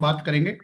बात करेंगे।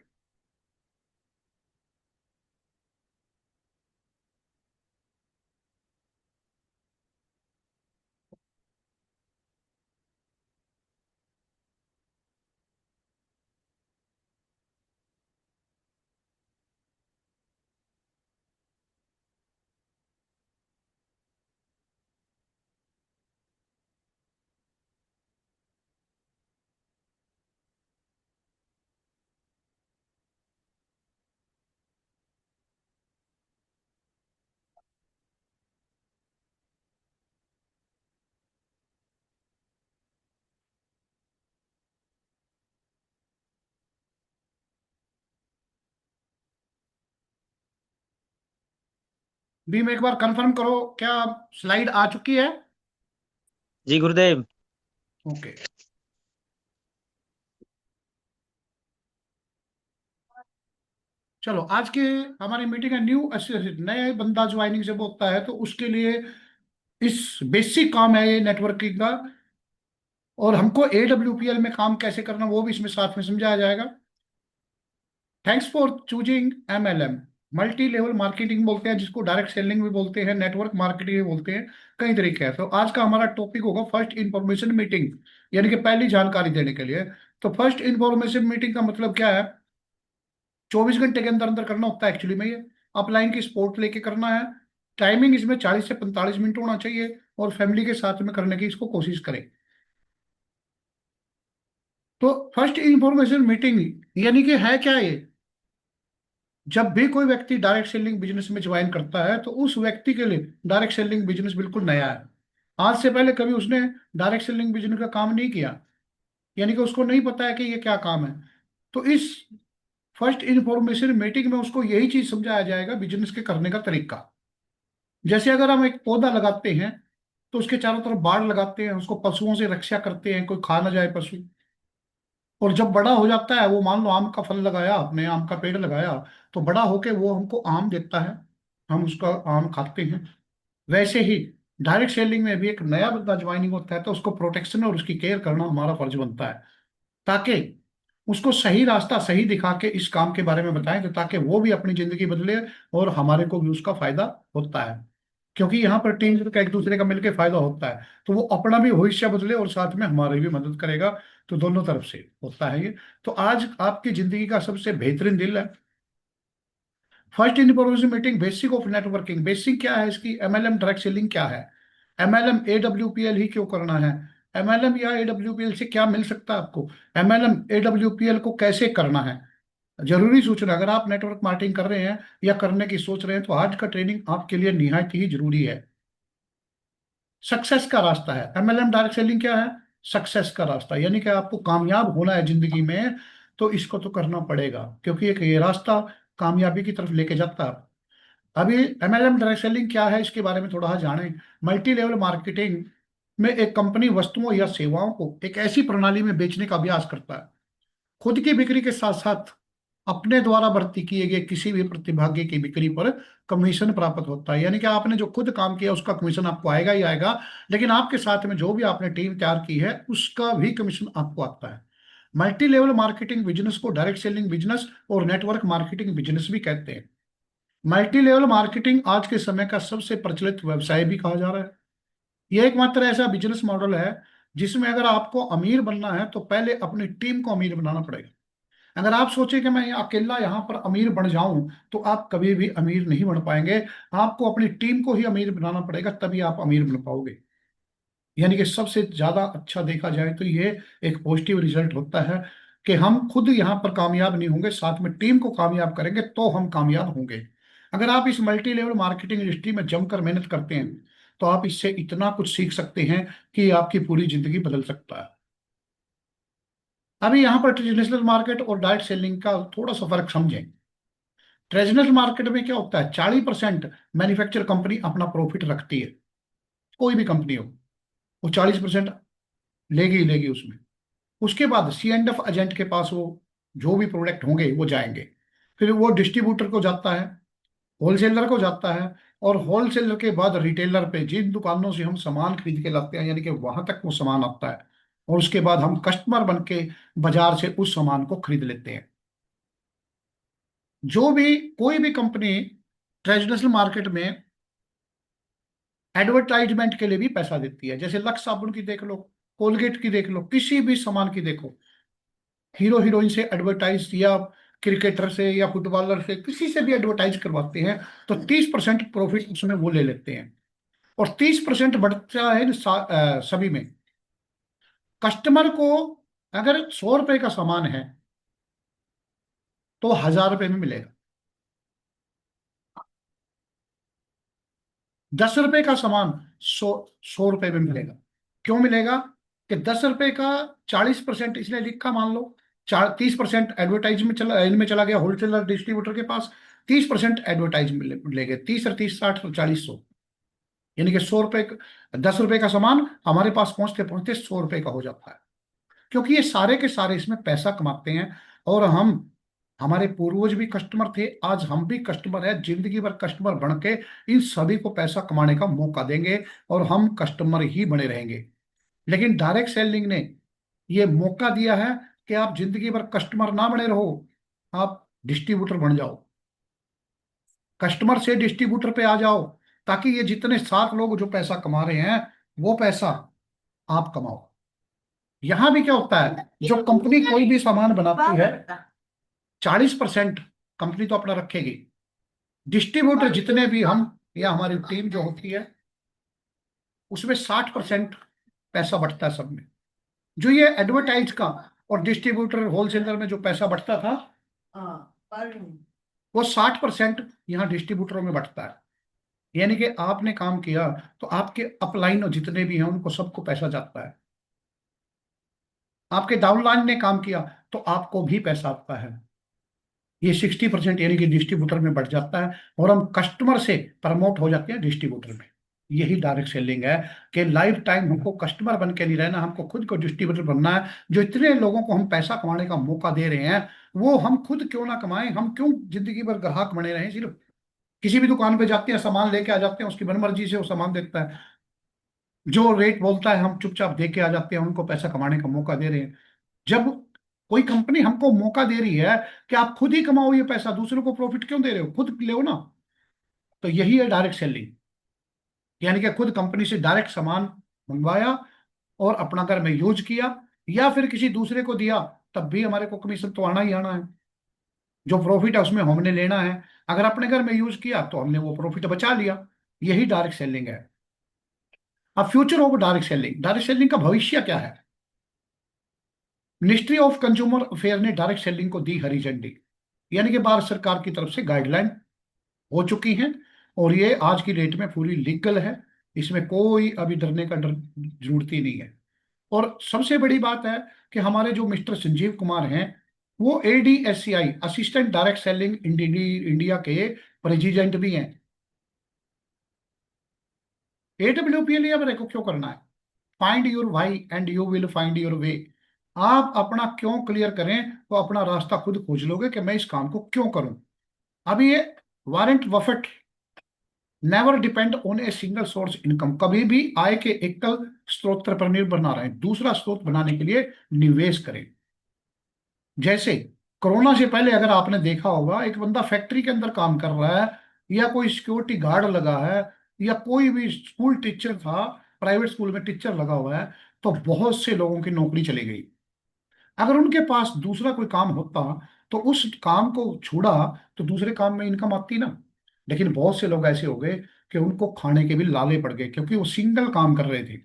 भी में एक बार कंफर्म करो, क्या स्लाइड आ चुकी है? जी गुरुदेव। ओके। चलो, आज की हमारी मीटिंग है न्यू एसोसिएट, नए बंदा ज्वाइनिंग जब होता है तो उसके लिए इस बेसिक काम है ये नेटवर्किंग का। और हमको AWPL में काम कैसे करना वो भी इसमें साथ में समझाया जाएगा। Thanks for choosing MLM। Multi level marketing बोलते हैं जिसको, डायरेक्ट सेलिंग भी बोलते हैं, नेटवर्क मार्केटिंग भी बोलते हैं। कई तरीके हैं। तो आज का हमारा टॉपिक होगा फर्स्ट इंफॉर्मेशन मीटिंग, यानी कि पहली जानकारी देने के लिए। तो फर्स्ट इंफॉर्मेशन मीटिंग का मतलब क्या है? 24 घंटे के अंदर अंदर करना होता है एक्चुअली में ये। अपलाइन की सपोर्ट लेके करना है। टाइमिंग इसमें 40 से 45 मिनट होना चाहिए। और फैमिली के साथ में करने की इसको कोशिश करें। तो फर्स्ट इंफॉर्मेशन मीटिंग यानी कि है क्या ये? जब भी कोई व्यक्ति डायरेक्ट सेलिंग बिजनेस में ज्वाइन करता है तो उस व्यक्ति के लिए डायरेक्ट सेलिंग बिजनेस बिल्कुल नया है। आज से पहले कभी उसने डायरेक्ट सेलिंग बिजनेस का काम नहीं किया, यानी कि उसको नहीं पता है कि ये क्या काम है। तो इस फर्स्ट इंफॉर्मेशन मीटिंग में उसको यही चीज समझाया जाएगा, बिजनेस के करने का तरीका। जैसे अगर हम एक पौधा लगाते हैं तो उसके चारों तरफ बाड़ लगाते हैं, उसको पशुओं से रक्षा करते हैं, कोई खा ना जाए पशु। और जब बड़ा हो जाता है वो, मान लो आम का फल लगाया आपने, आम का पेड़ लगाया, तो बड़ा होके वो हमको आम देता है, हम उसका आम खाते हैं। वैसे ही डायरेक्ट सेलिंग में भी एक नया बंदा ज्वाइनिंग होता है तो उसको प्रोटेक्शन और उसकी केयर करना हमारा फर्ज बनता है, ताकि उसको सही रास्ता सही दिखा के इस काम के बारे में बताएं, तो ताकि वो भी अपनी जिंदगी बदले और हमारे को भी उसका फायदा होता है। क्योंकि यहाँ पर टीम का एक दूसरे का मिलकर फायदा होता है, तो वो अपना भी भविष्य बदले और साथ में हमारी भी मदद करेगा। तो दोनों तरफ से होता है ये। तो आज आपकी जिंदगी का सबसे बेहतरीन दिन है। First information meeting, basic of networking. Basic क्या है इसकी? MLM डायरेक्ट सेलिंग क्या है? MLM AWPL ही क्यों करना है? MLM या AWPL से क्या मिल सकता है आपको? MLM AWPL को कैसे करना है? जरूरी सूचना, अगर आप नेटवर्क मार्केटिंग कर रहे हैं या करने की सोच रहे हैं तो आज का ट्रेनिंग आपके लिए निहायत ही जरूरी है। सक्सेस का रास्ता है MLM डायरेक्ट सेलिंग, क्या है? सक्सेस का रास्ता, यानी कि आपको कामयाब होना है जिंदगी में, तो इसको तो करना पड़ेगा, क्योंकि एक ये रास्ता कामयाबी की तरफ लेके जाता है। अभी MLM डायरेक्ट सेलिंग क्या है इसके बारे में थोड़ा जानें। मल्टी लेवल मार्केटिंग में एक कंपनी वस्तुओं या सेवाओं को एक ऐसी प्रणाली में बेचने का अभ्यास करता है, खुद की बिक्री के साथ साथ अपने द्वारा भर्ती किए गए किसी भी प्रतिभागी की बिक्री पर कमीशन प्राप्त होता है। यानी कि आपने जो खुद काम किया उसका कमीशन आपको आएगा ही आएगा, लेकिन आपके साथ में जो भी आपने टीम तैयार की है उसका भी कमीशन आपको आता है। मल्टी लेवल मार्केटिंग बिजनेस को डायरेक्ट सेलिंग बिजनेस और नेटवर्क मार्केटिंग बिजनेस भी कहते हैं। मल्टी लेवल मार्केटिंग आज के समय का सबसे प्रचलित व्यवसाय भी कहा जा रहा है। यह एकमात्र ऐसा बिजनेस मॉडल है जिसमें अगर आपको अमीर बनना है तो पहले अपनी टीम को अमीर बनाना पड़ेगा। अगर आप सोचे कि मैं अकेला यहाँ पर अमीर बन जाऊं तो आप कभी भी अमीर नहीं बन पाएंगे। आपको अपनी टीम को ही अमीर बनाना पड़ेगा, तभी आप अमीर बन पाओगे। यानी कि सबसे ज्यादा अच्छा देखा जाए तो ये एक पॉजिटिव रिजल्ट होता है कि हम खुद यहाँ पर कामयाब नहीं होंगे, साथ में टीम को कामयाब करेंगे तो हम कामयाब होंगे। अगर आप इस मल्टी लेवल मार्केटिंग इंडस्ट्री में जमकर मेहनत करते हैं तो आप इससे इतना कुछ सीख सकते हैं कि आपकी पूरी जिंदगी बदल सकता है। अभी यहाँ पर ट्रेडिशनल मार्केट और डायरेक्ट सेलिंग का थोड़ा सा फर्क समझें। ट्रेडिशनल मार्केट में क्या होता है? 40% मैन्युफैक्चर कंपनी अपना प्रॉफिट रखती है, कोई भी कंपनी हो, वो 40% लेगी ही लेगी उसमें। उसके बाद C&F एजेंट के पास वो जो भी प्रोडक्ट होंगे वो जाएंगे, फिर वो डिस्ट्रीब्यूटर को जाता है, होलसेलर को जाता है, और होलसेलर के बाद रिटेलर पे, जिन दुकानों से हम सामान खरीद के लाते हैं, यानी कि वहां तक वो सामान आता है। और उसके बाद हम कस्टमर बन के बाजार से उस सामान को खरीद लेते हैं। जो भी कोई भी कंपनी ट्रेडिशनल मार्केट में एडवर्टाइजमेंट के लिए भी पैसा देती है, जैसे लक्स साबुन की देख लो, कोलगेट की देख लो, किसी भी सामान की देखो, हीरो हीरोइन से एडवर्टाइज या क्रिकेटर से या फुटबॉलर से किसी से भी एडवर्टाइज करवाते हैं, तो 30% प्रॉफिट उसमें वो ले लेते हैं। और 30% बढ़ता है सभी में। कस्टमर को अगर 100 रुपए का सामान है तो 1000 रुपए में मिलेगा। 10 रुपए का सामान 100 रुपए में मिलेगा। क्यों मिलेगा? कि 10 रुपए का 40% इसलिए लिखा, मान लो 30% एडवर्टाइज में चला, इनमें चला गया होलसेलर डिस्ट्रीब्यूटर के पास, 30% एडवर्टाइज में ले गए, 30 और 30 60 और 40 100, यानी कि 100 रुपए 10 रुपए का सामान हमारे पास पहुंचते पहुंचते 100 रुपए का हो जाता है। क्योंकि ये सारे के सारे इसमें पैसा कमाते हैं। और हम, हमारे पूर्वज भी कस्टमर थे, आज हम भी कस्टमर है, जिंदगी भर कस्टमर बन के इन सभी को पैसा कमाने का मौका देंगे और हम कस्टमर ही बने रहेंगे। लेकिन डायरेक्ट सेलिंग ने ये मौका दिया है कि आप जिंदगी भर कस्टमर ना बने रहो, आप डिस्ट्रीब्यूटर बन जाओ, कस्टमर से डिस्ट्रीब्यूटर पे आ जाओ, ताकि ये जितने 7 लोग जो पैसा कमा रहे हैं वो पैसा आप कमाओ। यहां भी क्या होता है, जो कंपनी कोई भी सामान बनाती है 40% कंपनी तो अपना रखेगी, डिस्ट्रीब्यूटर जितने भी हम या हमारी टीम जो होती है उसमें 60% पैसा बटता है सब में। जो ये एडवर्टाइज का और डिस्ट्रीब्यूटर होलसेलर में जो पैसा बटता था, वो 60% यहाँ डिस्ट्रीब्यूटरों में बटता है। यानी कि आपने काम किया तो आपके अपलाइन जितने भी हैं उनको सबको पैसा जाता है, आपके डाउनलाइन ने काम किया तो आपको भी पैसा आता है। ये 60% यानी कि डिस्ट्रीब्यूटर में बढ़ जाता है और हम कस्टमर से प्रमोट हो जाते हैं डिस्ट्रीब्यूटर में। यही डायरेक्ट सेलिंग है कि लाइफ टाइम हमको कस्टमर बन के नहीं रहना, हमको खुद को डिस्ट्रीब्यूटर बनना है। जो इतने लोगों को हम पैसा कमाने का मौका दे रहे हैं, वो हम खुद क्यों ना कमाएं, हम क्यों जिंदगी भर ग्राहक बने रहें। सिर्फ किसी भी दुकान पे जाते हैं, सामान लेके आ जाते हैं, उसकी मनमर्जी से वो सामान देता है, जो रेट बोलता है हम चुपचाप दे के आ जाते हैं, उनको पैसा कमाने का मौका दे रहे हैं। जब कोई कंपनी हमको मौका दे रही है कि आप खुद ही कमाओ ये पैसा, दूसरों को प्रॉफिट क्यों दे रहे हो, खुद ले ना, तो यही है डायरेक्ट सेलिंग। यानी कि खुद कंपनी से डायरेक्ट सामान मंगवाया और अपना घर में यूज किया, या फिर किसी दूसरे को दिया, तब भी हमारे को कमीशन तो आना ही आना है। जो प्रॉफिट है उसमें हमने लेना है। अगर अपने घर में यूज किया तो हमने वो प्रॉफिट बचा लिया। यही डायरेक्ट सेलिंग है। अब future of direct selling, direct selling का भविष्य क्या है? मिनिस्ट्री ऑफ कंज्यूमर अफेयर ने डायरेक्ट सेलिंग को दी हरी झंडी, यानी कि भारत सरकार की तरफ से गाइडलाइन हो चुकी हैं और ये आज की डेट में पूरी लीगल है। इसमें कोई अभी डरने का जरूरत ही नहीं है। और सबसे बड़ी बात है कि हमारे जो मिस्टर संजीव कुमार हैं, वो ADSCI assistant direct selling India के प्रेसिडेंट भी हैं। AWPL मेरे को क्यों करना है? Find your why and you will find your way. आप अपना क्यों क्लियर करें तो अपना रास्ता खुद खोज लोगे कि मैं इस काम को क्यों करूं। अभी ये warrant Buffett never depend on a single source income, कभी भी आय के एकल स्रोत पर निर्भर ना रहें, दूसरा स्रोत बनाने के लिए निवेश करें। जैसे कोरोना से पहले अगर आपने देखा होगा, एक बंदा फैक्ट्री के अंदर काम कर रहा है, या कोई सिक्योरिटी गार्ड लगा है, या कोई भी स्कूल टीचर था, प्राइवेट स्कूल में टीचर लगा हुआ है, तो बहुत से लोगों की नौकरी चली गई। अगर उनके पास दूसरा कोई काम होता तो उस काम को छोड़ा तो दूसरे काम में इनकम आती ना। लेकिन बहुत से लोग ऐसे हो गए कि उनको खाने के भी लाले पड़ गए, क्योंकि वो सिंगल काम कर रहे थे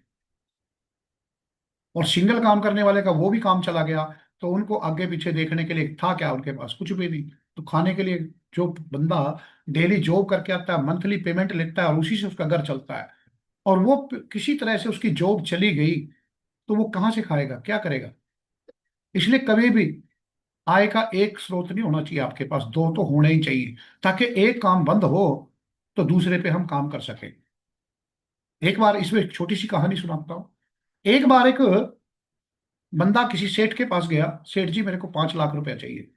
और सिंगल काम करने वाले का वो भी काम चला गया, तो उनको आगे पीछे देखने के लिए था क्या, उनके पास कुछ भी नहीं। तो खाने के लिए जो बंदा डेली जॉब करके आता है, मंथली पेमेंट लेता है और उसी से उसका घर चलता है, और वो किसी तरह से उसकी जॉब चली गई, तो वो कहाँ से खाएगा, क्या करेगा? इसलिए कभी भी आय का एक स्रोत नहीं होना चाहिए आपके पास, दो तो होने ही चाहिए, ताकि एक काम बंद हो तो दूसरे पे हम काम कर सके। एक बार इसमें एक छोटी सी कहानी सुनाता हूँ। एक बार एक बंदा किसी सेठ के पास गया, सेठ जी मेरे को 5 लाख रुपया चाहिए।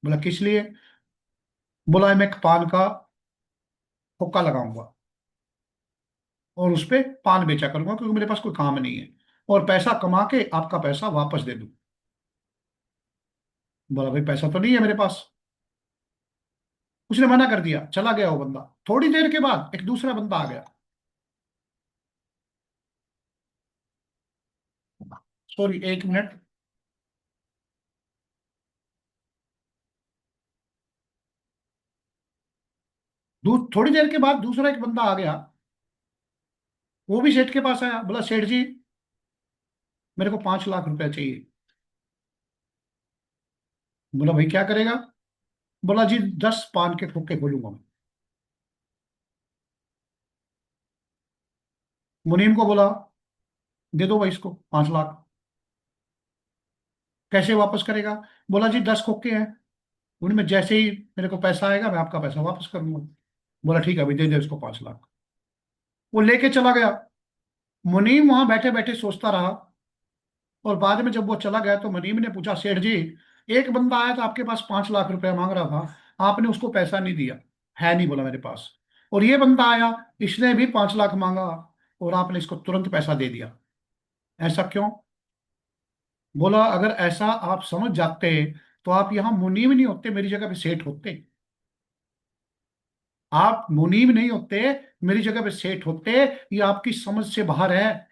बोला किस लिए? बोला मैं एक पान का हुक्का लगाऊंगा और उस पे पान बेचा करूंगा, क्योंकि मेरे पास कोई काम नहीं है, और पैसा कमा के आपका पैसा वापस दे दूं। बोला भाई पैसा तो नहीं है मेरे पास। उसने मना कर दिया, चला गया वो बंदा। थोड़ी देर के बाद एक दूसरा बंदा आ गया। सॉरी, एक मिनट। थोड़ी देर के बाद दूसरा एक बंदा आ गया। वो भी सेठ के पास आया, बोला सेठ जी मेरे को 5 लाख रुपया चाहिए। बोला भाई क्या करेगा? बोला जी 10 पान के खोखे खोलूंगा मैं। मुनीम को बोला दे दो भाई इसको 5 लाख। कैसे वापस करेगा? बोला जी 10 खोखे हैं, उनमें जैसे ही मेरे को पैसा आएगा मैं आपका पैसा वापस कर दूंगा। बोला ठीक है अभी दे दे उसको 5 लाख। वो लेके चला गया। मुनीम वहां बैठे बैठे सोचता रहा। और बाद में जब वो चला गया तो मुनीम ने पूछा सेठ जी, एक बंदा आया था आपके पास 5 लाख रुपया मांग रहा था, आपने उसको पैसा नहीं दिया। है नहीं बोला मेरे पास। और ये बंदा आया, इसने भी 5 लाख मांगा, और आपने इसको तुरंत पैसा दे दिया। ऐसा क्यों? बोला अगर ऐसा आप समझ जाते तो आप यहाँ मुनीम नहीं होते, मेरी जगह पे सेठ होते। आप मुनीम नहीं होते, मेरी जगह पे सेठ होते। ये आपकी समझ से बाहर है।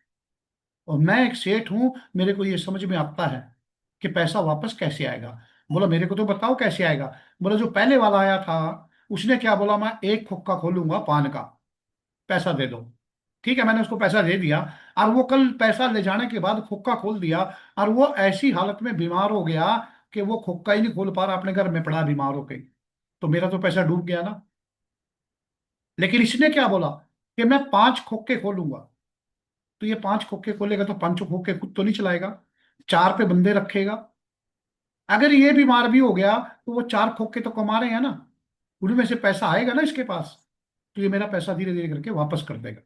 और मैं एक सेठ हूं, मेरे को ये समझ में आता है कि पैसा वापस कैसे आएगा। बोला मेरे को तो बताओ कैसे आएगा। बोला जो पहले वाला आया था उसने क्या बोला, मैं एक खोखा खोलूंगा पान का, पैसा दे दो। ठीक है, मैंने उसको पैसा दे दिया। और वो कल पैसा ले जाने के बाद खोखा खोल दिया, और वो ऐसी हालत में बीमार हो गया कि वो खोखा ही नहीं खोल पा रहा, अपने घर में पड़ा बीमार होके। तो मेरा तो पैसा डूब गया ना। लेकिन इसने क्या बोला कि मैं 5 खोखे खोलूंगा। तो ये 5 खोखे खोलेगा तो 5 खोखे खुद तो नहीं चलाएगा, 4 पे बंदे रखेगा। अगर ये बीमार भी हो गया तो वो 4 खोखे तो कमा रहे हैं ना, उनमें से पैसा आएगा ना इसके पास। तो ये मेरा पैसा धीरे धीरे करके वापस कर देगा।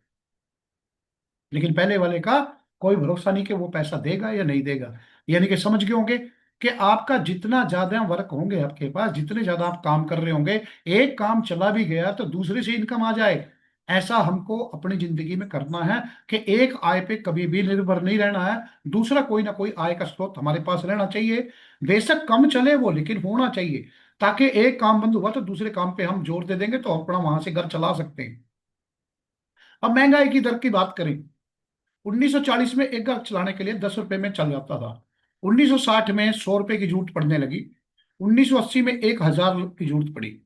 लेकिन पहले वाले का कोई भरोसा नहीं कि वो पैसा देगा या नहीं देगा। यानी कि समझ गए होंगे कि आपका जितना ज्यादा वर्क होंगे, आपके पास जितने ज्यादा आप काम कर रहे होंगे, एक काम चला भी गया तो दूसरे से इनकम आ जाए। ऐसा हमको अपनी जिंदगी में करना है कि एक आय पे कभी भी निर्भर नहीं रहना है। दूसरा कोई ना कोई आय का स्रोत हमारे पास रहना चाहिए। बेशक कम चले वो, लेकिन होना चाहिए, ताकि एक काम बंद हुआ तो दूसरे काम पे हम जोर दे देंगे तो अपना वहां से घर चला सकते हैं। अब महंगाई की दर की बात करें। 1940 में एक घर चलाने के लिए 10 रुपए में चल जाता था। 1960 में 100 रुपए की जरूरत पड़ने लगी। 1980 में 1,000 की जरूरत पड़ी।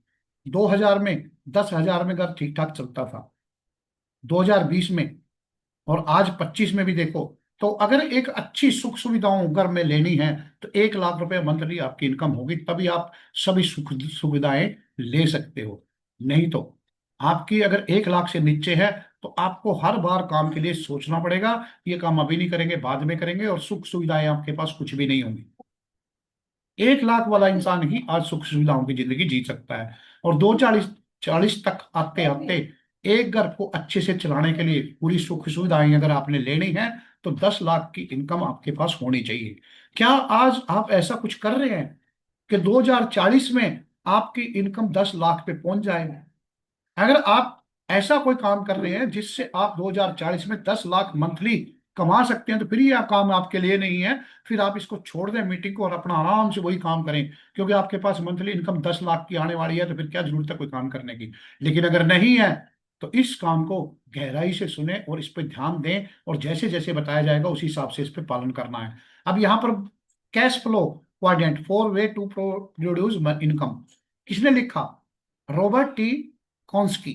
2000 में 10,000 में घर ठीक ठाक चलता था। 2020 में और आज 25 में भी देखो, तो अगर एक अच्छी सुख सुविधाओं घर में लेनी है तो 1 लाख रुपए मंथली आपकी इनकम होगी, तभी आप सभी सुख सुविधाएं ले सकते हो। नहीं तो आपकी अगर 1 लाख से नीचे है तो आपको हर बार काम के लिए सोचना पड़ेगा। ये काम अभी नहीं करेंगे, बाद में करेंगे, और सुख सुविधाएं आपके पास कुछ भी नहीं होंगी। 1 लाख वाला इंसान ही आज सुख सुविधाओं की जिंदगी जी सकता है। और 240 तक आते आते एक घर को अच्छे से चलाने के लिए पूरी सुख सुविधाएं अगर आपने लेनी है तो 10 लाख की इनकम आपके पास होनी चाहिए। क्या आज आप ऐसा कुछ कर रहे हैं कि 2040 में आपकी इनकम 10 लाख पे पहुंच जाए? अगर आप ऐसा कोई काम कर रहे हैं जिससे आप 2040 में 10 लाख मंथली कमा सकते हैं तो फिर ये काम आपके लिए नहीं है। फिर आप इसको छोड़ दें मीटिंग को और अपना आराम से वही काम करें, क्योंकि आपके पास मंथली इनकम 10 लाख की आने वाली है, तो फिर क्या जरूरत है कोई काम करने की। लेकिन अगर नहीं है तो इस काम को गहराई से सुने और इस पर ध्यान दें, और जैसे जैसे बताया जाएगा उसी हिसाब से इस पर पालन करना है। अब यहाँ पर cash flow quadrant, 4 ways to produce income, किसने लिखा? Robert T Kiyosaki.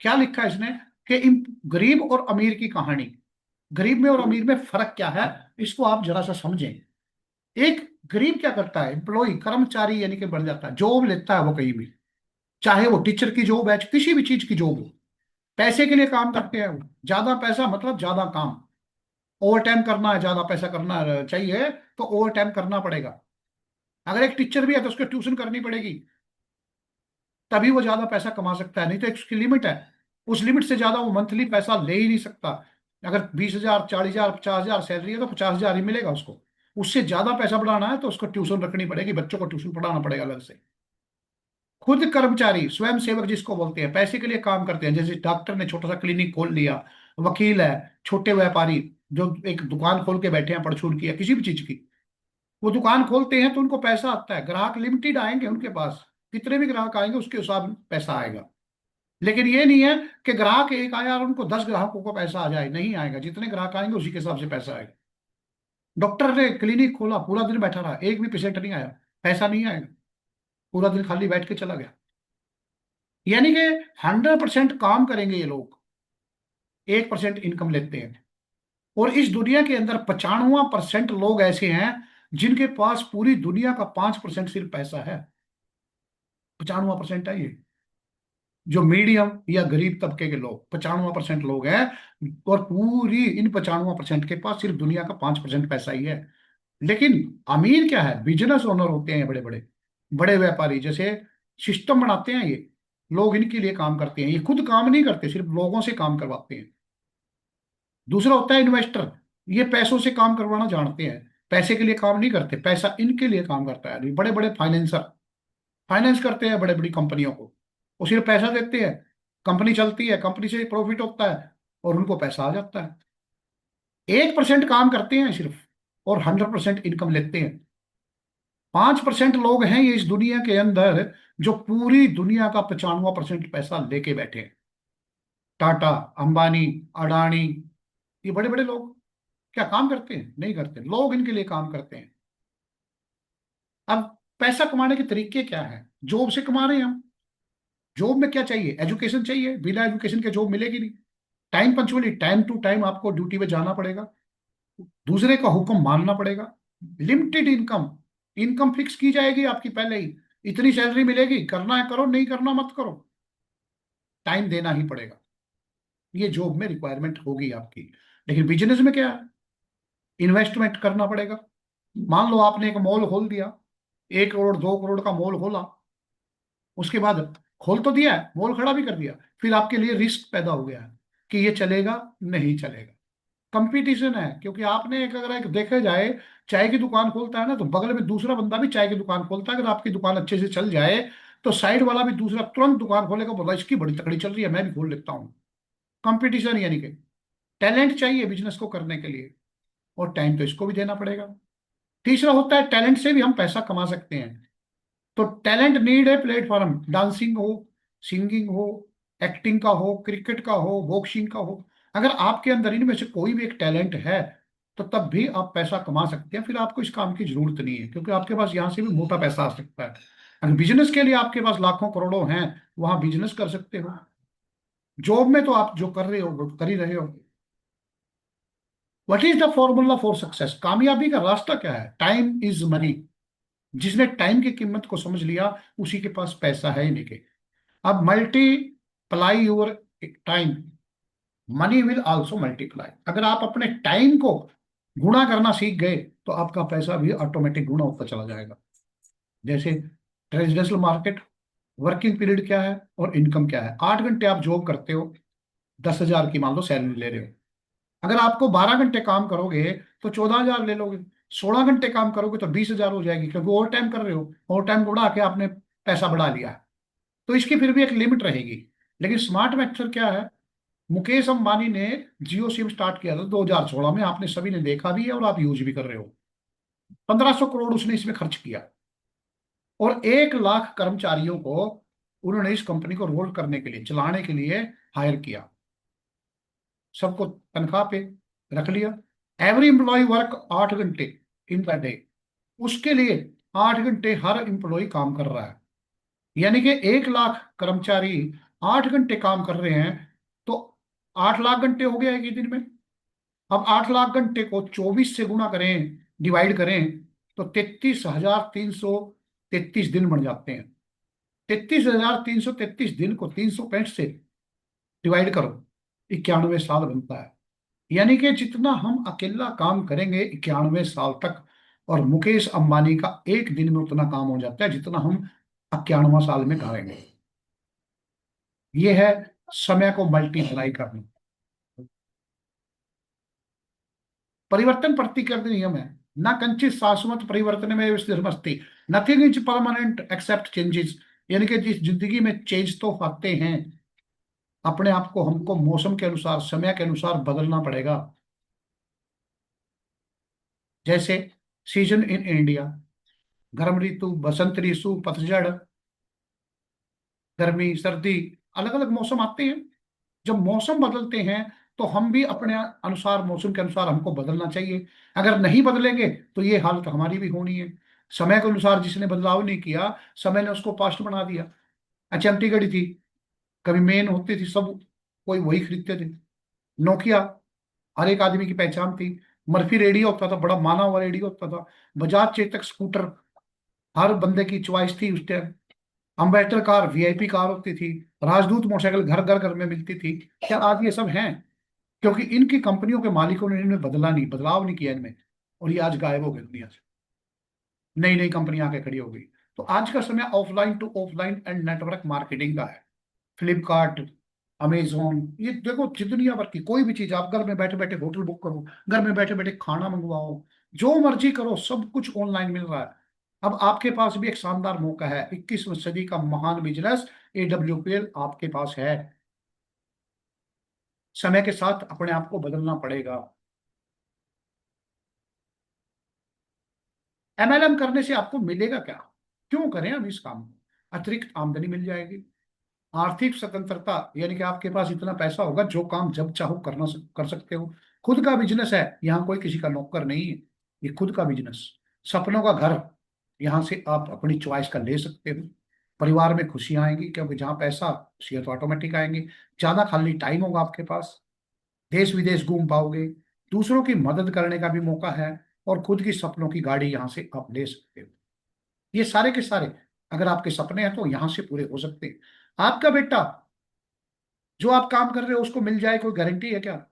क्या लिखा है इसने कि गरीब और अमीर की कहानी। गरीब में और अमीर में फर्क क्या है, इसको आप जरा सा समझें। एक गरीब क्या करता है, एम्प्लॉय कर्मचारी यानी कि बढ़ जाता है, जॉब लेता है वो कहीं भी, चाहे वो टीचर की जॉब है, किसी भी चीज की जॉब हो, पैसे के लिए काम करते हैं वो। ज्यादा पैसा मतलब ज्यादा काम। ओवर टाइम करना है, ज्यादा पैसा करना चाहिए तो ओवर टाइम करना पड़ेगा। अगर एक टीचर भी है तो उसको ट्यूशन करनी पड़ेगी, तभी वो ज्यादा पैसा कमा सकता है। नहीं तो एक उसकी लिमिट है, उस लिमिट से ज्यादा वो मंथली पैसा ले ही नहीं सकता। अगर 20,000 40,000 50,000 सैलरी है तो 50,000 ही मिलेगा उसको। उससे ज्यादा पैसा बढ़ाना है तो उसको ट्यूशन रखनी पड़ेगी, बच्चों को ट्यूशन पढ़ाना पड़ेगा अलग से। खुद कर्मचारी स्वयं सेवक जिसको बोलते हैं, पैसे के लिए काम करते हैं, जैसे डॉक्टर ने छोटा सा क्लिनिक खोल लिया, वकील है, छोटे व्यापारी जो एक दुकान खोल के बैठे हैं परचून की या किसी भी चीज की, वो दुकान खोलते हैं तो उनको पैसा आता है, ग्राहक लिमिटेड आएंगे उनके पास। कितने भी ग्राहक आएंगे उसके हिसाब में पैसा आएगा। लेकिन ये नहीं है कि ग्राहक एक आया और उनको 10 ग्राहकों को पैसा आ जाए, नहीं आएगा। जितने ग्राहक आएंगे उसी के हिसाब से पैसा आएगा। डॉक्टर ने क्लिनिक खोला, पूरा दिन बैठा रहा, एक भी पेशेंट नहीं आया, पैसा नहीं आएगा। पूरा दिन खाली बैठ के चला गया। यानी कि 100% काम करेंगे ये लोग, 1% इनकम लेते हैं। और इस दुनिया के अंदर 95% लोग ऐसे हैं जिनके पास पूरी दुनिया का 5% सिर्फ पैसा है। 95% है ये, जो मीडियम या गरीब तबके के लोग 95% लोग हैं। और पूरी इन 95% के पास सिर्फ दुनिया का 5% पैसा ही है। लेकिन अमीर क्या है, बिजनेस ओनर होते हैं बड़े बड़े, बड़े व्यापारी। जैसे सिस्टम बनाते हैं ये लोग, इनके लिए काम करते हैं। ये खुद काम नहीं करते, सिर्फ लोगों से काम करवाते हैं। दूसरा होता है इन्वेस्टर। ये पैसों से काम करवाना जानते हैं, पैसे के लिए काम नहीं करते, पैसा इनके लिए काम करता है। बड़े बड़े फाइनेंसर फाइनेंस करते हैं बड़े बड़ी कंपनियों को, वो सिर्फ पैसा देते हैं, कंपनी चलती है, कंपनी से प्रॉफिट होता है और उनको पैसा आ जाता है। 1% काम करते हैं सिर्फ और 100% इनकम लेते हैं। 5% लोग हैं ये इस दुनिया के अंदर जो पूरी दुनिया का 95% पैसा लेके बैठे हैं। टाटा, अंबानी, अडानी, ये बड़े बड़े लोग क्या काम करते हैं? नहीं करते, लोग इनके लिए काम करते हैं। अब पैसा कमाने के तरीके क्या है? जॉब से कमा रहे हैं हम। जॉब में क्या चाहिए? एजुकेशन चाहिए, बिना एजुकेशन के जॉब मिलेगी नहीं। टाइम पंचुअली, टाइम टू टाइम आपको ड्यूटी पे जाना पड़ेगा, दूसरे का हुक्म मानना पड़ेगा। लिमिटेड इनकम, इनकम फिक्स की जाएगी आपकी पहले ही, इतनी सैलरी मिलेगी, करना है करो, नहीं करना मत करो। टाइम देना ही पड़ेगा, ये जॉब में रिक्वायरमेंट होगी आपकी। लेकिन बिजनेस में क्या है? इन्वेस्टमेंट करना पड़ेगा। मान लो आपने एक मॉल खोल दिया, 1 करोड़ 2 करोड़ का मॉल खोला, उसके बाद खोल तो दिया है, मॉल खड़ा भी कर दिया, फिर आपके लिए रिस्क पैदा हो गया है कि ये चलेगा नहीं चलेगा। कंपटीशन है, क्योंकि आपने एक, अगर एक देखा जाए, चाय की दुकान खोलता है ना तो बगल में दूसरा बंदा भी चाय की दुकान खोलता है। अगर आपकी दुकान अच्छे से चल जाए तो साइड वाला भी दूसरा तुरंत दुकान खोलेगा, बोला इसकी बड़ी तकड़ी चल रही है, मैं भी खोल लेता हूँ। कंपटीशन, यानी कि टैलेंट चाहिए बिजनेस को करने के लिए, और टाइम तो इसको भी देना पड़ेगा। तीसरा होता है टैलेंट से भी हम पैसा कमा सकते हैं। तो टैलेंट नीड है प्लेटफॉर्म, डांसिंग हो, सिंगिंग हो, एक्टिंग का हो, क्रिकेट का हो, बॉक्सिंग का हो। अगर आपके अंदर इनमें से कोई भी एक टैलेंट है तो तब भी आप पैसा कमा सकते हैं। फिर आपको इस काम की जरूरत नहीं है, क्योंकि आपके पास यहाँ से भी मोटा पैसा आ सकता है। अगर बिजनेस के लिए आपके पास लाखों करोड़ों हैं, वहां बिजनेस कर सकते हो। जॉब में तो आप जो कर रहे हो वो कर ही रहे हो। What is the formula for success? कामयाबी का रास्ता क्या है? Time is money. जिसने टाइम की कीमत को समझ लिया उसी के पास पैसा है ही नहीं के। अब multiply your time, money will also multiply. अगर आप अपने टाइम को गुणा करना सीख गए तो आपका पैसा भी ऑटोमेटिक गुणा होता चला जाएगा। जैसे ट्रेडिशनल मार्केट, वर्किंग पीरियड क्या है और इनकम क्या है? 8 घंटे आप जॉब करते हो, 10,000 की मान लो सैलरी ले रहे हो। अगर आपको 12 घंटे काम करोगे तो 14,000 ले लोगे। 16 घंटे काम करोगे तो 20,000 हो जाएगी, क्योंकि ओवर टाइम कर रहे हो, ओवर टाइम बढ़ा के आपने पैसा बढ़ा लिया है। तो इसकी फिर भी एक लिमिट रहेगी। लेकिन स्मार्ट मेथड क्या है? मुकेश अंबानी ने जियो सिम स्टार्ट किया था 2016 में, आपने सभी ने देखा भी है और आप यूज भी कर रहे हो। 1,500 करोड़ उसने इसमें खर्च किया और 1 लाख कर्मचारियों को उन्होंने इस कंपनी को रोल करने के लिए, चलाने के लिए हायर किया। सबको तनख्वाह पे रख लिया। एवरी एम्प्लॉय वर्क 8 घंटे इन द डे, उसके लिए 8 घंटे हर एम्प्लॉय काम कर रहा है। यानी कि 1 लाख कर्मचारी 8 घंटे काम कर रहे हैं, तो 8 लाख घंटे हो गया एक ही दिन में। अब 8 लाख घंटे को 24 से गुणा करें, डिवाइड करें, तो 33,333 दिन बन जाते हैं। 33,333 दिन को 365 से डिवाइड करो, 91 साल बनता है। यानी कि जितना हम अकेला काम करेंगे 91 साल तक, और मुकेश अंबानी का एक दिन में उतना काम हो जाता है जितना हम 91 साल में करेंगे। ये है समय को मल्टीप्लाई करना। परिवर्तन प्रतिकृति नियम है, न कंचित शाश्वत परिवर्तन में स्थिरमस्ति। Nothing is permanent except changes. यानी कि जिस जिंदगी में चेंज तो आते हैं, अपने आप को हमको मौसम के अनुसार, समय के अनुसार बदलना पड़ेगा। जैसे सीजन इन इंडिया, गर्म ऋतु, बसंत ऋतु, पतझड़, गर्मी सर्दी, अलग अलग मौसम आते हैं। जब मौसम बदलते हैं तो हम भी अपने अनुसार, मौसम के अनुसार हमको बदलना चाहिए। अगर नहीं बदलेंगे तो ये हालत हमारी भी होनी है। समय के अनुसार जिसने बदलाव नहीं किया, समय ने उसको पास्ट बना दिया। एचएमटी घड़ी थी, कभी मेन होती थी, सब कोई वही खरीदते थे। नोकिया हर एक आदमी की पहचान थी। मर्फी रेडियो होता था, बड़ा माना हुआ रेडियो होता था। बजाज चेतक स्कूटर हर बंदे की चॉइस थी उस time. Ambassador car VIP car होती थी। राजदूत मोटरसाइकिल घर घर घर में मिलती थी। क्या आज ये सब हैं? क्योंकि इनकी कंपनियों के मालिकों ने इनमें बदलाव नहीं किया इनमें, और ये आज गायब हो गए दुनिया से। नई नई कंपनियां आके खड़ी हो गई। तो आज का समय offline to offline and network marketing का है। फ्लिपकार्ट, अमेजोन, ये देखो दुनिया भर की कोई भी चीज, आप घर में बैठे बैठे होटल बुक करो, घर में बैठे बैठे खाना मंगवाओ, जो मर्जी करो, सब कुछ ऑनलाइन मिल रहा है। अब आपके पास भी एक शानदार मौका है, 21वीं सदी का महान बिजनेस एडब्ल्यूपीएल आपके पास है। समय के साथ अपने आप को बदलना पड़ेगा। एमएलएम करने से आपको मिलेगा क्या? क्यों करें हम इस काम को? अतिरिक्त आमदनी मिल जाएगी, आर्थिक स्वतंत्रता, यानी कि आपके पास इतना पैसा होगा जो काम जब चाहो कर सकते हो। खुद का बिजनेस है, यहाँ कोई किसी का नौकर नहीं है। ये खुद का बिजनेस, सपनों का घर, यहाँ से आप अपनी चॉइस का ले सकते हो। परिवार में खुशियां आएंगी, क्योंकि जहाँ पैसा, खुशियां तो ऑटोमेटिक आएंगी। ज्यादा खाली टाइम होगा आपके पास, देश विदेश घूम पाओगे, दूसरों की मदद करने का भी मौका है, और खुद की सपनों की गाड़ी यहाँ से आप ले सकते हो। ये सारे के सारे, अगर आपके सपने हैं तो यहाँ से पूरे हो सकते हैं। आपका बेटा, जो आप काम कर रहे हो उसको मिल जाए, कोई गारंटी है क्या?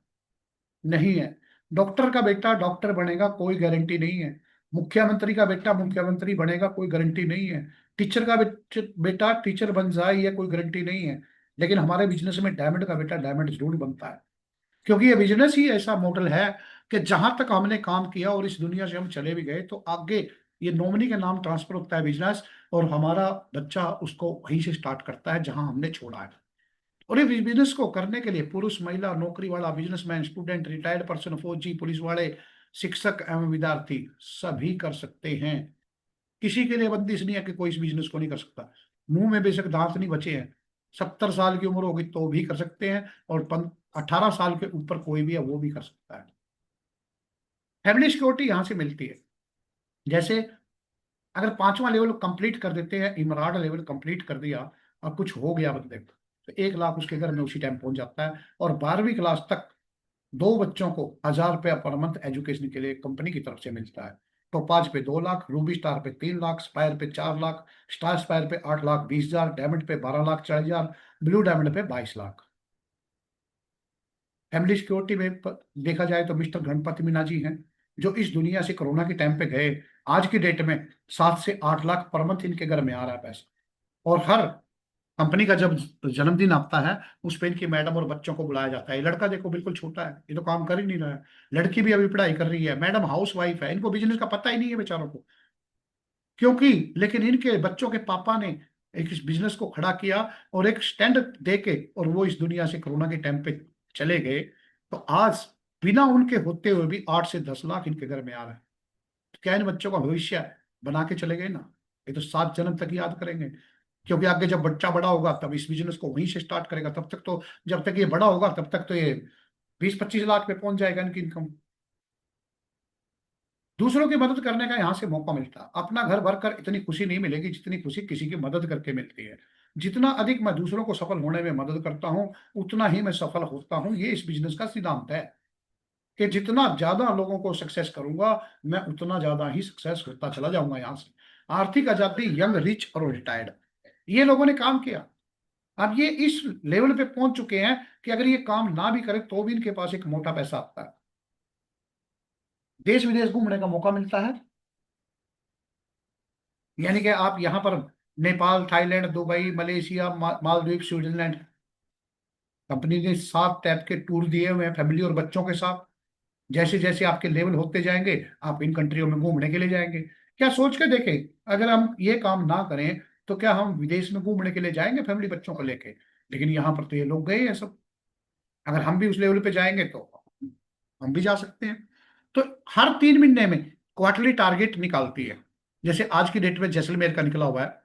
नहीं है। डॉक्टर का बेटा डॉक्टर बनेगा, कोई गारंटी नहीं है। मुख्यमंत्री का बेटा मुख्यमंत्री बनेगा, कोई गारंटी नहीं है। टीचर का बेटा टीचर बन जाए, ये कोई गारंटी नहीं है। लेकिन हमारे बिजनेस में डायमंड का बेटा डायमंड जरूर बनता है। क्योंकि ये बिजनेस ही ऐसा मॉडल है कि जहां तक हमने काम किया और इस दुनिया से हम चले भी गए तो आगे ये नॉमिनी के नाम ट्रांसफर होता है बिजनेस, और हमारा बच्चा उसको वहीं से स्टार्ट करता है जहां हमने छोड़ा है। और ये बिजनेस को करने के लिए पुरुष महिला, नौकरी वाला, बिजनेसमैन, स्टूडेंट, रिटायर्ड पर्सन, फौजी, पुलिस वाले, शिक्षक एवं विद्यार्थी सभी कर सकते हैं। किसी के लिए बंदिश नहीं है कि कोई इस बिजनेस को नहीं कर सकता। मुंह में बेशक दांत नहीं बचे हैं, 70 साल की उम्र होगी तो भी कर सकते हैं, और 18 साल के ऊपर कोई भी है वो भी कर सकता है। फैमिली सिक्योरिटी यहाँ से मिलती है। जैसे अगर 5वां लेवल कंप्लीट कर देते हैं, इमराड लेवल कंप्लीट कर दिया और कुछ हो गया बंदे को, तो 1 लाख उसके घर में उसी टाइम पहुंच जाता है। और 12वीं क्लास तक 2 बच्चों को 1000 रुपया पर मंथ एजुकेशन के लिए कंपनी की तरफ से मिलता है। टोपाज पे 2 लाख, रूबी स्टार पे 3 लाख, स्पायर पे 4 लाख, स्टार स्पायर पे 8,20,000, डायमंड पे 12,40,000, ब्लू डायमंड पे 22 लाख। फैमिली सिक्योरिटी में देखा जाए तो मिस्टर गणपति मीना जी हैं, जो इस दुनिया से कोरोना के टाइम पे गए। आज की डेट में 7 से 8 लाख पर मंथ इनके घर में आ रहा है पैसा। और हर कंपनी का जब जन्मदिन आता है, उस पे इनकी मैडम और बच्चों को बुलाया जाता है। ये लड़का देखो बिल्कुल छोटा है, ये तो काम कर ही नहीं रहा है। लड़की भी अभी पढ़ाई कर रही है, मैडम हाउस वाइफ है, इनको बिजनेस का पता ही नहीं है बेचारों को। क्योंकि लेकिन इनके बच्चों के पापा ने एक इस बिजनेस को खड़ा किया और एक स्टैंड दे के, और वो इस दुनिया से कोरोना के टाइम पे चले गए। तो आज बिना उनके होते हुए भी 8 से 10 लाख इनके घर में आ रहा है। तो क्या इन बच्चों का भविष्य बना के चले गए ना? ये तो 7 जन्म तक याद करेंगे। क्योंकि आगे जब बच्चा बड़ा होगा तब इस बिजनेस को वहीं से स्टार्ट करेगा। तब तक तो, जब तक ये बड़ा होगा तब तक तो ये 20-25 लाख पे पहुंच जाएगा इनकी इनकम। दूसरों की मदद करने का यहाँ से मौका मिलता है। अपना घर भर कर इतनी खुशी नहीं मिलेगी जितनी खुशी किसी की मदद करके मिलती है। जितना अधिक मैं दूसरों को सफल होने में मदद करता हूँ, उतना ही मैं सफल होता हूँ। ये इस बिजनेस का सिद्धांत है कि जितना ज्यादा लोगों को सक्सेस करूंगा, मैं उतना ज्यादा ही सक्सेस होता चला जाऊंगा यहाँ से। आर्थिक आजादी, यंग, रिच और रिटायर्ड, ये लोगों ने काम किया। अब ये इस लेवल पे पहुंच चुके हैं कि अगर ये काम ना भी करे तो भी इनके पास एक मोटा पैसा आता है। देश विदेश घूमने का मौका मिलता है। यानी कि आप यहाँ पर Nepal, Thailand, Dubai, Malaysia, Maldives, Switzerland, company ने 7 टाइप के टूर दिए हुए हैं फैमिली और बच्चों के साथ। जैसे जैसे आपके लेवल होते जाएंगे, आप इन कंट्रियों में घूमने के लिए जाएंगे। क्या सोच के देखें, अगर हम ये काम ना करें तो क्या हम विदेश में घूमने के लिए जाएंगे फैमिली बच्चों को लेके? लेकिन यहाँ पर तो ये लोग गए हैं सब। अगर हम भी उस लेवल पे जाएंगे तो हम भी जा सकते हैं। तो हर 3 महीने में क्वार्टरली टारगेट निकालती है। जैसे आज की डेट में जैसलमेर का निकला हुआ है,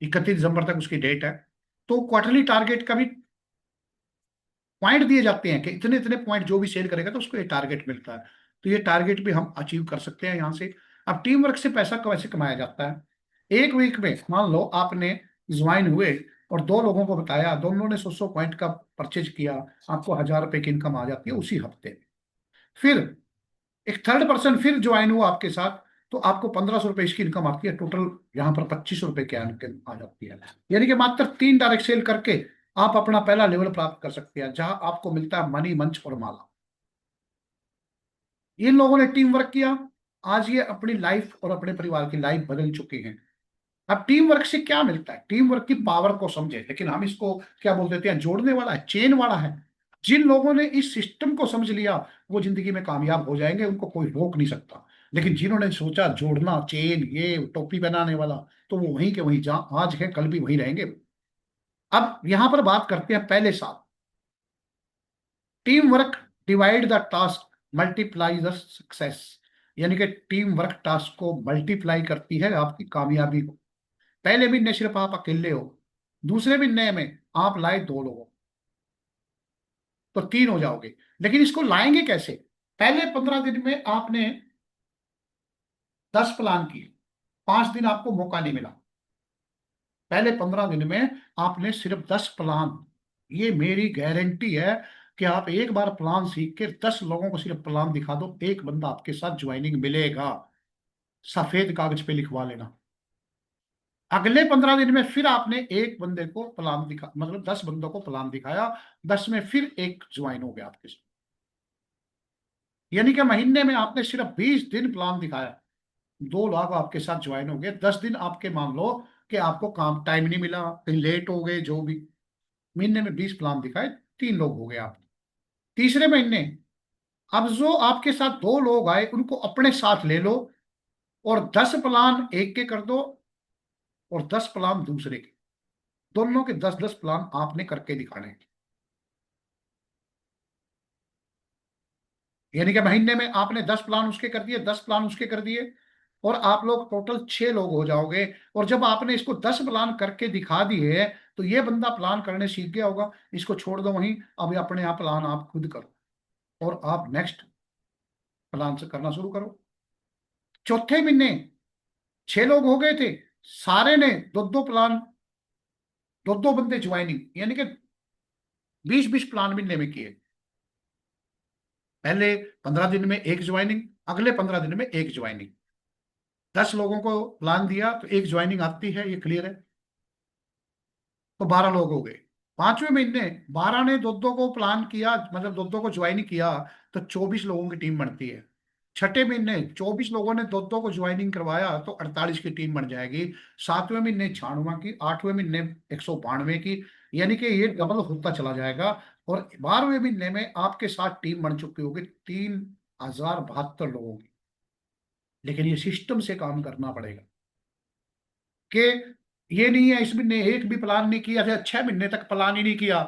31 दिसंबर तक उसकी डेट है। तो क्वार्टरली टारगेट का भी पॉइंट दिए जाते हैं कि इतने इतने पॉइंट जो भी सेल करेगा तो उसको ये टारगेट मिलता है। तो ये टारगेट भी हम अचीव कर सकते हैं यहाँ से। अब टीम वर्क से पैसा कैसे कमाया जाता है? एक वीक में मान लो आपने ज्वाइन हुए और दो लोगों को बताया, दोनों ने 100 पॉइंट का परचेज किया, आपको 1000 रुपए की इनकम आ जाती है उसी हफ्ते में। फिर एक थर्ड पर्सन फिर ज्वाइन हुआ आपके साथ, तो आपको 1500 रुपए इसकी इनकम आती है, टोटल यहाँ पर 2500 रुपए की इनकम आ जाती है। यानी कि मात्र 3 डायरेक्ट सेल करके आप अपना पहला लेवल प्राप्त कर सकते हैं, जहां आपको मिलता है मनी, मंच और माला। इन लोगों ने टीम वर्क किया, आज ये अपनी लाइफ और अपने परिवार की लाइफ बदल चुके हैं। अब टीम वर्क से क्या मिलता है? टीम वर्क की पावर को समझे, लेकिन हम इसको क्या बोल देते हैं, जोड़ने वाला है, चेन वाला है। जिन लोगों ने इस सिस्टम को समझ लिया वो जिंदगी में कामयाब हो जाएंगे, उनको कोई रोक नहीं सकता। लेकिन जिन्होंने सोचा जोड़ना, चेन, ये टोपी बनाने वाला, तो वो वहीं के वहीं, जहां आज है कल भी वहीं रहेंगे। अब यहां पर बात करते हैं पहले साल। Team work divide the task, multiply the success. यानी कि टीम वर्क टास्क को मल्टीप्लाई करती है आपकी कामयाबी को। पहले महीने सिर्फ आप अकेले हो, दूसरे महीने में आप लाए 2 लोगों, तो 3 हो जाओगे। लेकिन इसको लाएंगे कैसे? पहले 15 दिन में आपने 10 प्लान किए, 5 दिन आपको मौका नहीं मिला। पहले 15 दिन में आपने सिर्फ 10 प्लान, ये मेरी गारंटी है कि आप एक बार प्लान सीख के 10 लोगों को सिर्फ प्लान दिखा दो, एक बंदा आपके साथ ज्वाइनिंग मिलेगा। सफेद कागज पे लिखवा लेना। अगले 15 दिन में फिर आपने एक बंदे को प्लान दिखा, मतलब 10 बंदों को प्लान दिखाया, 10 में फिर एक ज्वाइन हो गया आपके साथ। यानी कि महीने में आपने सिर्फ 20 दिन प्लान दिखाया, 2 लोग आपके साथ ज्वाइन हो गए। 10 दिन आपके मान लो कि आपको काम टाइम नहीं मिला, कहीं लेट हो गए, जो भी, महीने में 20 प्लान दिखाए, 3 लोग हो गए आप। तीसरे महीने अब जो आपके साथ 2 लोग आए उनको अपने साथ ले लो, और 10 प्लान एक के कर दो और 10 प्लान दूसरे के, दोनों के 10-10 प्लान आपने करके दिखाने हैं। यानी कि महीने में आपने 10 प्लान उसके कर दिए, 10 प्लान उसके कर दिए, और आप लोग टोटल 6 लोग हो जाओगे। और जब आपने इसको 10 प्लान करके दिखा दिए, तो ये बंदा प्लान करने सीख गया होगा, इसको छोड़ दो वहीं, अब ये अपने आप प्लान आप खुद करो और आप नेक्स्ट प्लान से करना शुरू करो। चौथे महीने 6 लोग हो गए थे, सारे ने 2-2 प्लान, 2-2 बंदे ज्वाइनिंग, यानी कि 20-20 प्लान महीने में किए। पहले 15 दिन में एक ज्वाइनिंग, अगले 15 दिन में एक ज्वाइनिंग। 10 लोगों को प्लान दिया तो एक ज्वाइनिंग आती है, ये क्लियर है। तो 12 लोग हो गए। 5वें महीने 12 ने 2-2 को प्लान किया, मतलब 2-2 को ज्वाइन किया, तो 24 लोगों की टीम बनती है। छठे महीने 24 लोगों ने 2-2 को ज्वाइनिंग करवाया तो 48 की टीम बन जाएगी। 7वें महीने 96 की, 8वें महीने 192 की, यानी कि ये डबल होता चला जाएगा। और 12वें महीने में आपके साथ टीम बन चुकी होगी 3072 लोगों की। लेकिन ये सिस्टम से काम करना पड़ेगा, कि ये नहीं है इस महीने एक भी प्लान नहीं किया, या 6 महीने तक प्लान ही नहीं किया,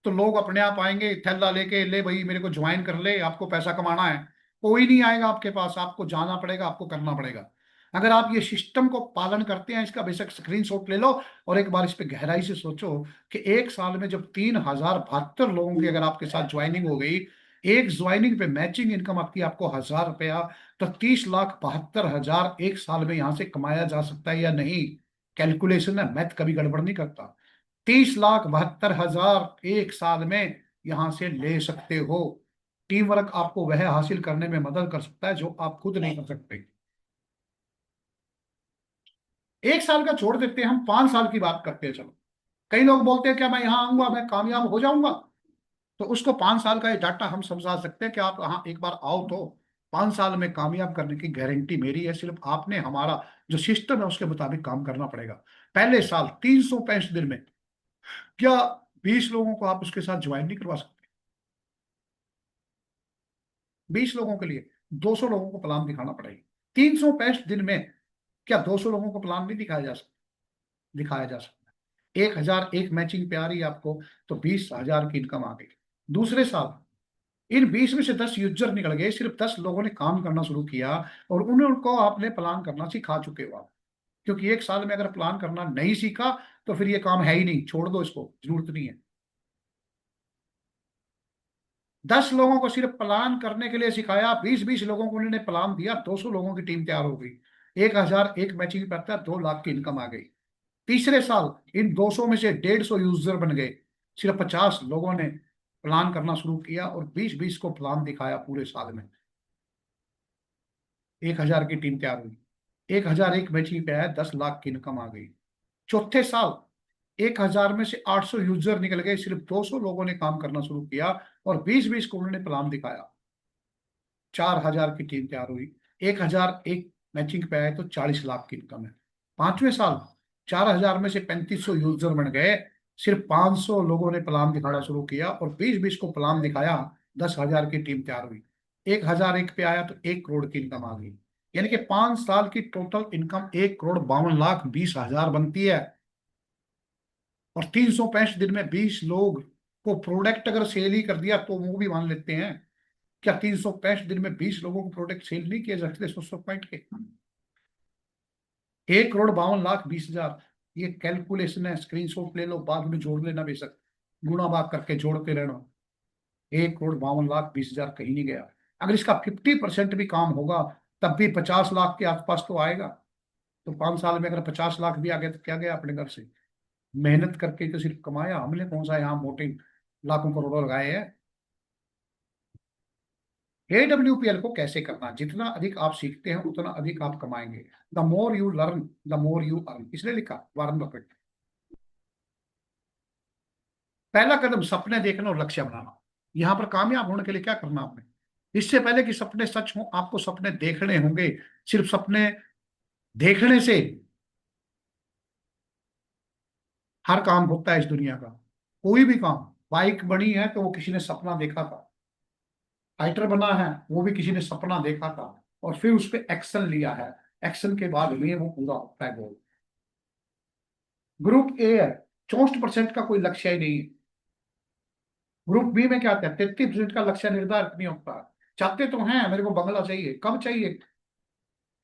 तो लोग अपने आप आएंगे थैला लेके, ले भाई मेरे को ज्वाइन कर ले, आपको पैसा कमाना है। कोई नहीं आएगा आपके पास, आपको जाना पड़ेगा, आपको करना पड़ेगा। अगर आप ये सिस्टम को पालन करते हैं, इसका बेशक स्क्रीनशॉट ले लो और एक बार इस पे गहराई से सोचो कि एक साल में जब 3072 लोगों की अगर आपके साथ ज्वाइनिंग हो गई, एक ज्वाइनिंग पे मैचिंग इनकम आपकी आपको 1000 रुपया, तो 30,72,000 एक साल में यहां से कमाया जा सकता है या नहीं? कैलकुलेशन है, मैथ कभी गड़बड़ नहीं करता। 30,72,000 एक साल में यहां से ले सकते हो। टीम वर्क आपको वह हासिल करने में मदद कर सकता है जो आप खुद नहीं कर सकते। एक साल का छोड़ देते हैं, हम 5 साल की बात करते हैं। चलो, कई लोग बोलते हैं क्या मैं यहाँ आऊंगा मैं कामयाब हो जाऊंगा, तो उसको 5 साल का ये डाटा हम समझा सकते हैं कि आप यहाँ एक बार आओ तो 5 साल में कामयाब करने की गारंटी मेरी है। सिर्फ आपने हमारा जो सिस्टम है उसके मुताबिक काम करना पड़ेगा। पहले साल 365 दिन में क्या 20 लोगों को आप उसके साथ ज्वाइन नहीं करवा सकते? 20 लोगों के लिए 200 लोगों को प्लान दिखाना पड़ेगा। 365 दिन में क्या 200 लोगों को प्लान नहीं दिखाया जा सकता? दिखाया जा सकता है। 1001 मैचिंग पे आ रही है आपको, तो 20,000 की इनकम आ गई। दूसरे साल इन 20 में से 10 यूजर निकल गए, सिर्फ 10 लोगों ने काम करना शुरू किया और उन्हें उनको आपने प्लान करना सिखा चुके हो आप। क्योंकि एक साल में अगर प्लान करना नहीं सीखा तो फिर ये काम है ही नहीं, छोड़ दो, इसको जरूरत नहीं है। 10 लोगों को सिर्फ प्लान करने के लिए सिखाया, 20-20 लोगों को उन्होंने प्लान दिया, 200 लोगों की टीम तैयार हो गई। 1,000 एक मैचिंग करता है, 2 लाख की इनकम आ गई। तीसरे साल इन 200 में से 150 यूजर बन गए। सिर्फ 50 लोगों ने प्लान करना शुरू किया और 20-20 को प्लान दिखाया पूरे साल में। 1,000 की टीम तैयार हुई, 1,000 एक मैचिंग पे आया, 10 लाख की इनकम आ गई। चौथे साल 1,000 में से 800 यूजर निकल गए, सिर्फ 200 लोगों ने काम करना शुरू किया और 20-20 को उन्होंने प्लान दिखाया। 4,000 की टीम तैयार हुई, 1,000 एक मैचिंग पे आए तो 40 लाख की इनकम है। पांचवें साल 4,000 में से 3500 यूजर बन गए, सिर्फ 500 लोगों ने प्लान दिखाना शुरू किया और 20-20 को प्लान दिखाया, 10,000 की टीम तैयार हुई। 1,000 एक पे आया तो 1 करोड़ की इनकम आ गई। यानी कि 5 साल की टोटल इनकम 1,52,20,000 बनती है। और 365 दिन में 20 लोग को प्रोडक्ट अगर सेल ही कर दिया तो वो भी मान लेते हैं। क्या 365 दिन में 20 लोगों को प्रोडक्ट सेल नहीं किए जा सकते 100 पॉइंट के? 1,52,20,000, ये कैलकुलेशन है, स्क्रीनशॉट ले लो, बाद में जोड़ लेना बेशक, गुणा भाग करके जोड़ते रहना। 1,52,20,000 कहीं नहीं गया। अगर इसका 50% भी काम होगा तब भी 50 लाख के आसपास तो आएगा। तो 5 साल में अगर 50 लाख भी आ गए तो क्या गया अपने घर से? मेहनत करके तो सिर्फ कमाया, हमने कौन सा यहाँ मोटे लाखों करोड़ों लगाए हैं। AWPL को कैसे करना? जितना अधिक आप सीखते हैं उतना अधिक आप कमाएंगे। The more you learn the more you earn, इसलिए लिखा वॉरेन बफेट। पहला कदम सपने देखना और लक्ष्य बनाना। यहां पर कामयाब होने के लिए क्या करना आपने? इससे पहले कि सपने सच हो आपको सपने देखने होंगे। सिर्फ सपने देखने से हर काम होता है इस दुनिया का। कोई भी काम, बाइक बनी है तो वो किसी ने सपना देखा था, फाइटर बना है वो भी किसी ने सपना देखा था और फिर उस पर एक्शन लिया है। एक्शन के बाद में वो पूरा होता है गोल। ग्रुप ए है, 64% का कोई लक्ष्य ही नहीं है। ग्रुप बी में क्या आता है, 33% का लक्ष्य निर्धारित नहीं होता। चाहते तो हैं, मेरे को बंगला चाहिए, कब चाहिए,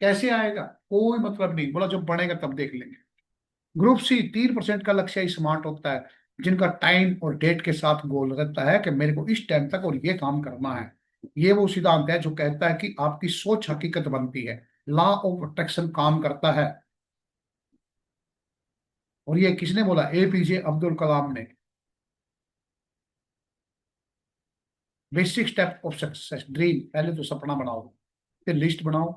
कैसे आएगा, कोई मतलब नहीं, बोला जब बनेगा तब देख लेंगे। ग्रुप सी 3% का लक्ष्य ही स्मार्ट होता है, जिनका टाइम और डेट के साथ गोल रहता है कि मेरे को इस टाइम तक और ये काम करना है। ये वो सिद्धांत है जो कहता है कि आपकी सोच हकीकत बनती है, लॉ ऑफ अट्रैक्शन काम करता है। और ये किसने बोला? APJ अब्दुल कलाम ने। Basic step of success, dream, पहले तो सपना बनाओ, फिर लिस्ट बनाओ,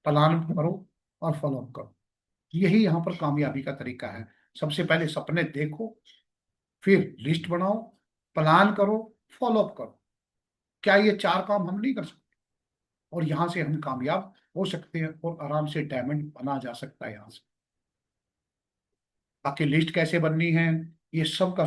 प्लान करो और फॉलो अप करो। यही यहाँ पर कामयाबी का तरीका है। सबसे पहले सपने देखो, फिर लिस्ट बनाओ, प्लान करो, फॉलो अप करो। क्या ये 4 काम हम नहीं कर सकते? और यहाँ से हम कामयाब हो सकते हैं और आराम से डायमंड बना जा सकता है यहाँ से। बाकी लिस्ट कैसे बननी है, ये सब का